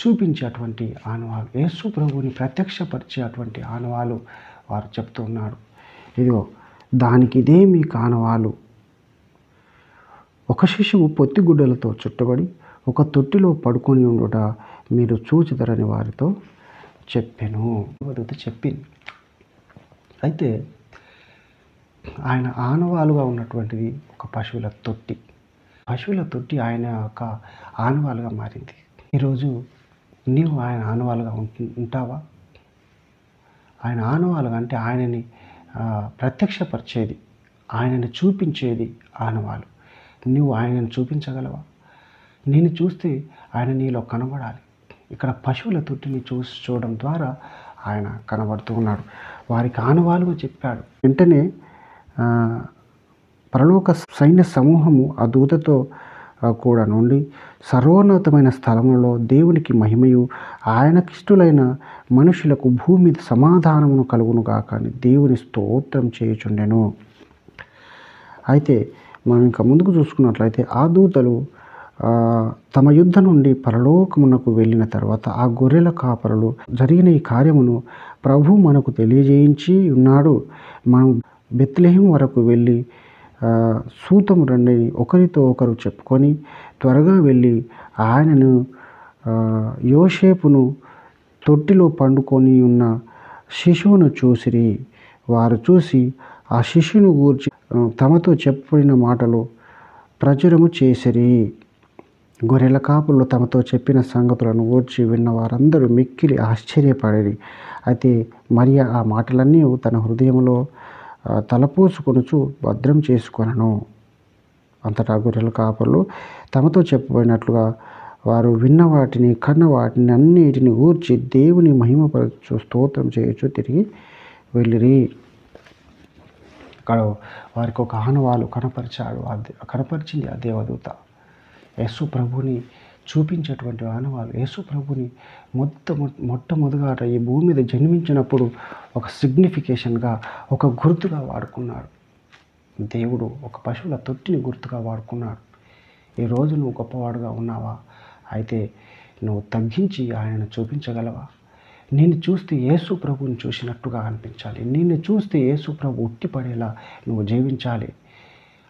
చూపించేటువంటి ఆనవాలు, యేసు ప్రభుని ప్రత్యక్షపరిచేటువంటి ఆనవాలు వారు చెప్తున్నారు. ఇదిగో దానికి ఇదే మీకు ఆనవాలు. ఒక శిశువు పొత్తిగుడ్డలతో చుట్టబడి ఒక తొట్టిలో పడుకొని ఉండుట మీరు చూచుదరని వారితో చెప్పెను. వధువుతో చెప్పింది. అయితే ఆయన ఆనవాలుగా ఉన్నటువంటిది ఒక పశువుల తొట్టి. పశువుల తొట్టి ఆయన యొక్క ఆనవాలుగా మారింది. ఈరోజు నీవు ఆయన ఆనవాలుగా ఉంటావా? ఆయన ఆనవాలుగా అంటే ఆయనని ప్రత్యక్షపరిచేది, ఆయనని చూపించేది ఆనవాలు. నువ్వు ఆయనను చూపించగలవా? నేను చూస్తే ఆయన నీలో కనబడాలి. ఇక్కడ పశువుల తొట్టిని చూడడం ద్వారా ఆయన కనబడుతూ ఉన్నాడు. వారికి ఆనవాలుగా చెప్పాడు. వెంటనే పరలోక సైన్య సమూహము ఆ దూతతో కూడా నుండి సర్వోన్నతమైన స్థలములలో దేవునికి మహిమయు ఆయనకిష్టులైన మనుషులకు భూమి మీద సమాధానమును కలుగునుగాక అని దేవుని స్తోత్రం చేయుచుండెను. అయితే మనం ఇంకా ముందుకు చూసుకున్నట్లయితే ఆ దూతలు తమ యుద్ధ నుండి పరలోకమునకు వెళ్ళిన తర్వాత ఆ గొర్రెల కాపరులు జరిగిన ఈ కార్యమును ప్రభు మనకు తెలియజేయించి ఉన్నాడు. మనం బెత్లెహేము వరకు వెళ్ళి సూతము రండి ఒకరితో ఒకరు చెప్పుకొని త్వరగా వెళ్ళి ఆయనను యోసేపును తొట్టిలో పండుకొని ఉన్న శిశువును చూసిరి. వారు చూసి ఆ శిశువును గూర్చి తమతో చెప్పబడిన మాటలు ప్రచురము చేసిరి. గొర్రెల కాపులు తమతో చెప్పిన సంగతులను గూర్చి విన్న వారందరూ మిక్కిలి ఆశ్చర్యపడిరి. అయితే మరియా ఆ మాటలన్నీ తన హృదయంలో తలపోసుకొనుచు భద్రం చేసుకొనెను. అంతటా గొర్రెల కాపరులు తమతో చెప్పబడినట్లుగా వారు విన్న వాటిని కన్న వాటిని అన్నిటిని గూర్చి దేవుని మహిమపరచు స్తోత్రం చేయొచ్చు తిరిగి వెళ్ళిరి. అక్కడ వారికి ఒక ఆనవాలు కనపరిచింది ఆ దేవదూత. యేసు ప్రభుని చూపించేటువంటి ఆనవాలు. యేసు ప్రభుని మొట్టమొదట ఈ భూమి మీద జన్మించినప్పుడు ఒక సిగ్నిఫికేషన్గా, ఒక గుర్తుగా వాడుకున్నాడు దేవుడు. ఒక పశువుల తొట్టిని గుర్తుగా వాడుకున్నాడు. ఈరోజు నువ్వు గొప్పవాడుగా ఉన్నావా? అయితే నువ్వు తగ్గించి ఆయనను చూపించగలవా? నిన్ను చూస్తే యేసు ప్రభుని చూసినట్టుగా అనిపించాలి. నిన్ను చూస్తే యేసు ప్రభు ఉట్టిపడేలా నువ్వు జీవించాలి.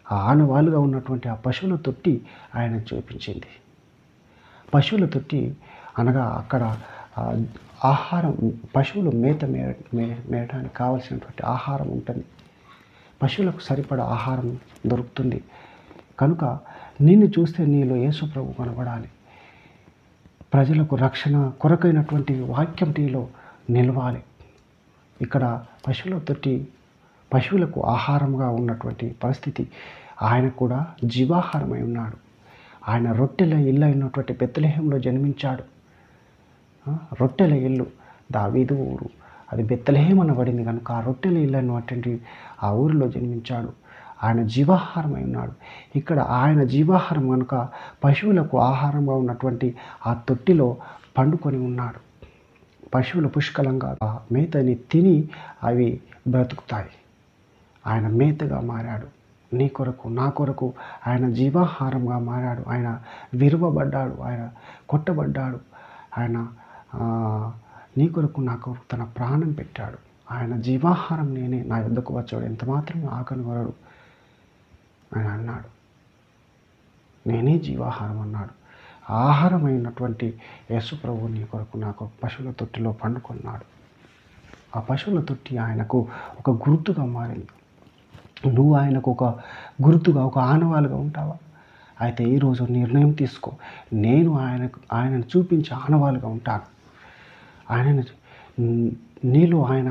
ఆ ఆనవాలుగా ఉన్నటువంటి ఆ పశువుల తొట్టి ఆయన చూపించింది. పశువుల తొట్టి అనగా అక్కడ ఆహారం, పశువులు మేత మేయడానికి కావలసినటువంటి ఆహారం ఉంటుంది. పశువులకు సరిపడా ఆహారం దొరుకుతుంది. కనుక నిన్ను చూస్తే నీలో యేసు ప్రభు కనబడాలి. ప్రజలకు రక్షణ కొరకైనటువంటి వాక్యం నీలో నిలవాలి. ఇక్కడ పశువుల తొట్టి పశువులకు ఆహారంగా ఉన్నటువంటి పరిస్థితి. ఆయన కూడా జీవాహారమై ఉన్నాడు. ఆయన రొట్టెల ఇల్లు అయినటువంటి బెత్లెహేములో జన్మించాడు. రొట్టెల ఇల్లు దావీదు ఊరు, అది బెత్లెహేము అనబడింది కనుక ఆ రొట్టెల ఇల్లు అన్నటువంటి ఆ ఊరిలో జన్మించాడు. ఆయన జీవాహారమై ఉన్నాడు. ఇక్కడ ఆయన జీవాహారం కనుక పశువులకు ఆహారంగా ఉన్నటువంటి ఆ తొట్టిలో పండుకొని ఉన్నాడు. పశువులు పుష్కలంగా మేతని తిని అవి బ్రతుకుతాయి. ఆయన మేతగా మారాడు. నీ కొరకు నా కొరకు ఆయన జీవాహారంగా మారాడు. ఆయన విరువబడ్డాడు, ఆయన కొట్టబడ్డాడు. ఆయన నీ కొరకు నా కొరకు తన ప్రాణం పెట్టాడు. ఆయన జీవాహారం నేనే, నా యొద్దకు వచ్చాడు ఎంత మాత్రం ఆకనివరడు ఆయన అన్నాడు. నేనే జీవాహారం అన్నాడు. ఆహారమైనటువంటి యేసు ప్రభు నీ కొరకు నాకు పశువుల తొట్టిలో పండుకున్నాడు. ఆ పశువుల తొట్టి ఆయనకు ఒక గుర్తుగా మారింది. నువ్వు ఆయనకు ఒక గుర్తుగా, ఒక ఆనవాలుగా ఉంటావా? అయితే ఈరోజు నిర్ణయం తీసుకో. నేను ఆయనను చూపించే ఆనవాలుగా ఉంటాను. నీలో ఆయన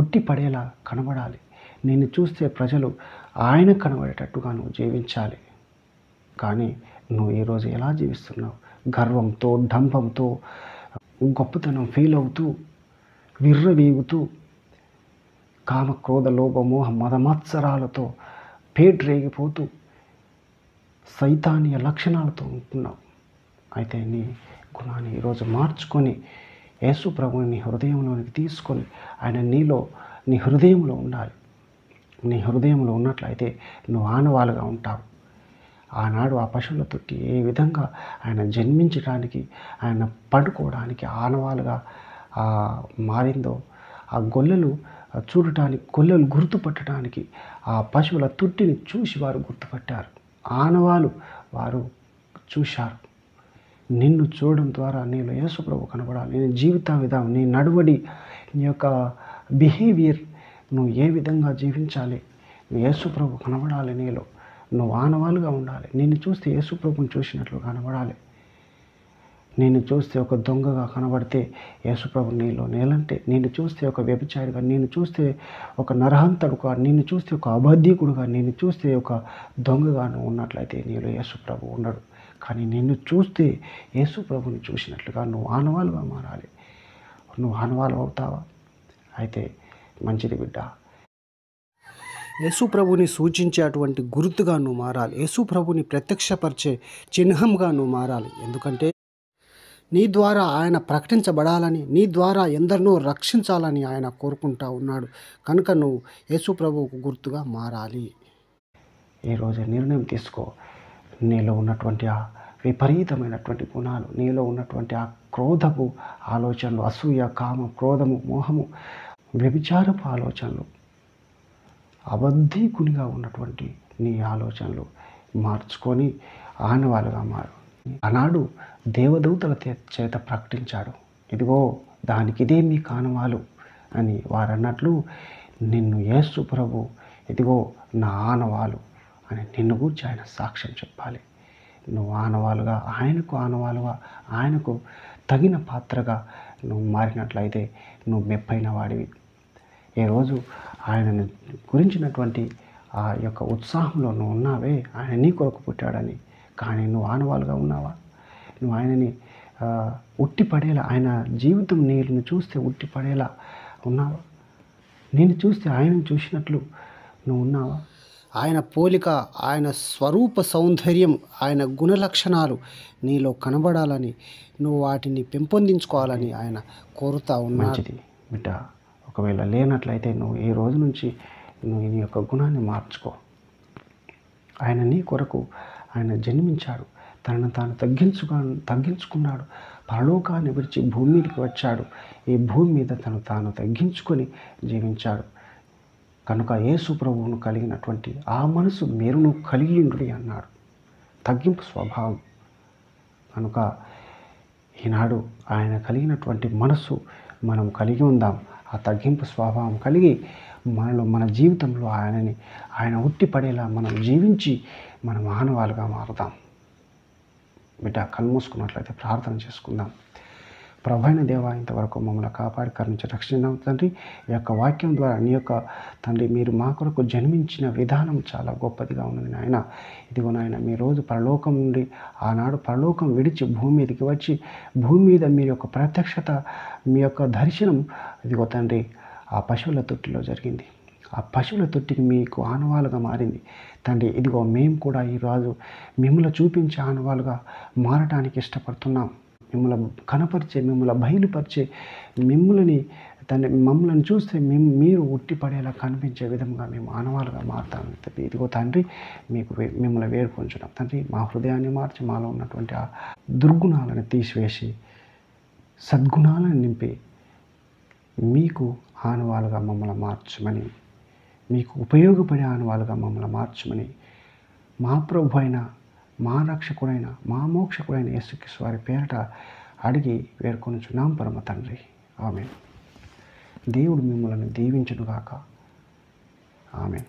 ఉట్టి పడేలా కనబడాలి. నిన్ను చూస్తే ప్రజలు ఆయన కనబడేటట్టుగా నువ్వు జీవించాలి. కానీ నువ్వు ఈరోజు ఎలా జీవిస్తున్నావు? గర్వంతో, డంభంతో, గొప్పతనం ఫీల్ అవుతూ, విర్రవీగుతూ, కామ క్రోధ లోభ మోహ మదమత్సరాలతో పేట్రేగిపోతూ సైతానీయ లక్షణాలతో ఉంటున్నావు. అయితే నీ గుణాన్ని ఈరోజు మార్చుకొని యేసు ప్రభుని నీ హృదయంలోనికి తీసుకొని ఆయన నీ హృదయంలో ఉండాలి. నీ హృదయంలో ఉన్నట్లయితే నువ్వు ఆనవాలుగా ఉంటావు. ఆనాడు ఆ పశువుల తొట్టి ఏ విధంగా ఆయన జన్మించడానికి, ఆయన పడుకోవడానికి ఆనవాలుగా మారిందో, ఆ గొల్లలు చూడటానికి, గొల్లలు గుర్తుపట్టడానికి ఆ పశువుల తొట్టిని చూసి వారు గుర్తుపట్టారు. ఆనవాలు వారు చూశారు. నిన్ను చూడడం ద్వారా నీలో యేసుప్రభు కనబడాలి. నీ జీవిత విధానం, నీ నడువడి, నీ యొక్క బిహేవియర్, నువ్వు ఏ విధంగా జీవించాలి, నువ్వు యేసుప్రభు కనబడాలి. నీలో నువ్వు ఆనవాలుగా ఉండాలి. నిన్ను చూస్తే యేసుప్రభుని చూసినట్లు కనబడాలి. నిన్ను చూస్తే ఒక దొంగగా కనబడితే యేసుప్రభు నీలో నేలంటే, నిన్ను చూస్తే ఒక వ్యభిచారిగా, నిన్ను చూస్తే ఒక నరహంతడుగా, నిన్ను చూస్తే ఒక అబద్ధీకుడుగా, నిన్ను చూస్తే ఒక దొంగగా నువ్వు ఉన్నట్లయితే నీలో యేసుప్రభు ఉండడు. కానీ నిన్ను చూస్తే యేసుప్రభుని చూసినట్లుగా నువ్వు ఆనవాలుగా మారాలి. నువ్వు ఆనవాలు అవుతావా? అయితే మంచిది బిడ్డ. యేసుప్రభుని సూచించే అటువంటి గుర్తుగా నువ్వు మారాలి. యేసుప్రభుని ప్రత్యక్షపరిచే చిహ్నంగా నువ్వు మారాలి. ఎందుకంటే నీ ద్వారా ఆయన ప్రకటించబడాలని, నీ ద్వారా ఎందరినో రక్షించాలని ఆయన కోరుకుంటా ఉన్నాడు. కనుక నువ్వు యేసుప్రభువుకు గుర్తుగా మారాలి. ఈరోజు నిర్ణయం తీసుకో. నీలో ఉన్నటువంటి ఆ విపరీతమైనటువంటి గుణాలు, నీలో ఉన్నటువంటి ఆ క్రోధపు ఆలోచనలు, అసూయ, కామ, క్రోధము, మోహము, వ్యభిచారపు ఆలోచనలు, అబద్ధీకునిగా ఉన్నటువంటి నీ ఆలోచనలు మార్చుకొని ఆనవాలుగా మారు. ఆనాడు దేవదూతల చేత ప్రకటించాడు, ఇదిగో దానికి ఇదే మీ ఆనవాలు అని. వారన్నట్లు నిన్ను యేసు ప్రభు ఇదిగో నా ఆనవాలు అని నిన్ను గురించి ఆయన సాక్ష్యం చెప్పాలి. నువ్వు ఆనవాలుగా, ఆయనకు ఆనవాలుగా, ఆయనకు తగిన పాత్రగా నువ్వు మారినట్లయితే నువ్వు మెప్పైన వాడివి. ఈరోజు ఆయనను గురించినటువంటి ఆ యొక్క ఉత్సాహంలో నువ్వు ఉన్నావే, ఆయన నీ కొరకు పుట్టాడని. కానీ నువ్వు ఆనవాలుగా ఉన్నావా? నువ్వు ఆయనని ఉట్టిపడేలా, ఆయన జీవితం నీళ్ళను చూస్తే ఉట్టిపడేలా ఉన్నావా? నేను చూస్తే ఆయనను చూసినట్లు నువ్వు ఉన్నావా? ఆయన పోలిక, ఆయన స్వరూప సౌందర్యం, ఆయన గుణలక్షణాలు నీలో కనబడాలని, నువ్వు వాటిని పెంపొందించుకోవాలని ఆయన కోరుతా ఉన్నాడు. బిడ్డ, ఒకవేళ లేనట్లయితే నువ్వు ఈ రోజు నుంచి నువ్వు నీ యొక్క గుణాన్ని మార్చుకో. ఆయన నీ కొరకు ఆయన జన్మించాడు, తనను తాను తగ్గించుకున్నాడు, పరలోకాన్ని విడిచి భూమి మీదకి వచ్చాడు, ఈ భూమి మీద తాను తగ్గించుకొని జీవించాడు. కనుక యేసు ప్రభువును కలిగినటువంటి ఆ మనసు మీరును కలిగి ఉండుడి అన్నాడు. తగ్గింపు స్వభావం. కనుక ఈనాడు ఆయన కలిగినటువంటి మనసు మనం కలిగి ఉందాం. ఆ తగ్గింపు స్వభావం కలిగి మన జీవితంలో ఆయన ఉట్టిపడేలా మనం జీవించి మనం ఆనవాలుగా మారుదాం. బిడ్డ, కళ్ళు మూసుకున్నట్లయితే ప్రార్థన చేసుకుందాం. ప్రభువైన దేవా, ఇంతవరకు మమ్మల్ని కాపాడి కరుణించి రక్షణ తండ్రి, ఈ యొక్క వాక్యం ద్వారా నీ యొక్క తండ్రి మీరు మా కొరకు జన్మించిన విధానం చాలా గొప్పదిగా ఉన్నది నాయన. ఇదిగో నాయన, మీ రోజు పరలోకం నుండి ఆనాడు పరలోకం విడిచి భూమి మీదకి వచ్చి భూమి మీద మీ యొక్క ప్రత్యక్షత, మీ యొక్క దర్శనం ఇదిగో తండ్రి ఆ పశువుల తొట్టిలో జరిగింది. ఆ పశువుల తొట్టికి మీకు ఆనవాలుగా మారింది తండ్రి. ఇదిగో మేము కూడా ఈరోజు మిమ్మల్ని చూపించే ఆనవాలుగా మారటానికి ఇష్టపడుతున్నాం. మిమ్మల్ని కనపరిచే, మిమ్మల్ని బయలుపరిచే, మమ్మల్ని చూస్తే మీరు ఉట్టిపడేలా కనిపించే విధంగా మేము ఆనవాలుగా మారుతాం. ఇదిగో తండ్రి, మిమ్మల్ని వేడుకొంచున్నాం తండ్రి. మా హృదయాన్ని మార్చి మాలో ఉన్నటువంటి ఆ దుర్గుణాలను తీసివేసి సద్గుణాలను నింపి మీకు ఆనవాలుగా మమ్మల్ని మార్చమని, మీకు ఉపయోగపడే ఆనవాలుగా మమ్మల్ని మార్చమని మా ప్రభు అయిన, మా రక్షకుడైన, మా మోక్షకుడైన యేసుక్రీస్తు వారి పేరట అడిగి వేడుకొనుచున్నాం పరమ తండ్రి. ఆమేన్. దేవుడు మిమ్మల్ని దీవించునుగాక. ఆమేన్.